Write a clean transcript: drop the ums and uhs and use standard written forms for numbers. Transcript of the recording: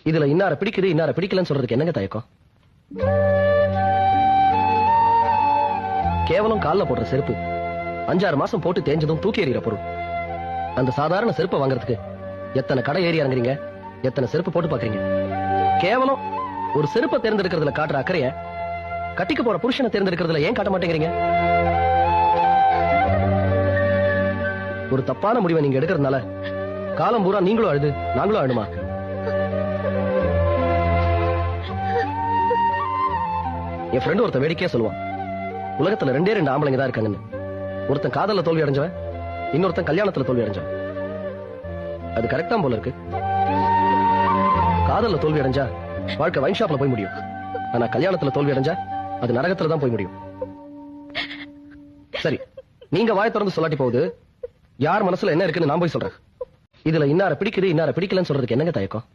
இதுல இன்னார பிடிக்குது இன்னார பிடிக்கலன்னு சொல்றதுக்கு என்னங்க தயக்கம்? கேவலம் கால்ல போடுற செருப்பு 5-6 மாசம் போட்டு தேஞ்சதும் தூக்கி எறிகிற பொருள். அந்த சாதாரண செருப்பை வாங்குறதுக்கு எத்தனை கடை ஏறி இறங்குறீங்க, எத்தனை செருப்பு போட்டு பாக்குறீங்க. கேவலம் ஒரு செருப்பை தேர்ந்தெடுக்கிறதுல காட்டுற அக்கறைய கட்டிக்க போற புருஷனை தேர்ந்தெடுக்கிறதுல ஏன் காட்ட மாட்டேங்கிறீங்க? ஒரு தப்பான முடிவை நீங்க எடுக்கிறதுனால காலம் பூரா நீங்களும் அழுது நாங்களும் அழுமா? என் ஃப்ரெண்டு ஒருத்தன் வேடிக்கையா சொல்லுவான், உலகத்துல 2 ஆம்பளைங்க தான் இருக்காங்கன்னு. ஒருத்தன் காதல்ல தோல்வி அடைஞ்சவன், இன்னொருத்தன் கல்யாணத்துல தோல்வி அடைஞ்சவன். அது கரெக்டா போல இருக்கு. காதல்ல தோல்வி அடைஞ்சா வாழ்க்கை வைன் ஷாப்ல போய் முடியும். ஆனா கல்யாணத்துல தோல்வி அடைஞ்சா அது நரகத்துல தான் போய் முடியும். சரி, நீங்க வாய் திறந்து சொல்லாட்டி போகுது, யார் மனசுல என்ன இருக்குன்னு நான் போய் சொல்றேன். இதுல இன்னார பிடிக்குது இன்னார பிடிக்கலன்னு சொல்றதுக்கு என்னங்க தயக்கம்?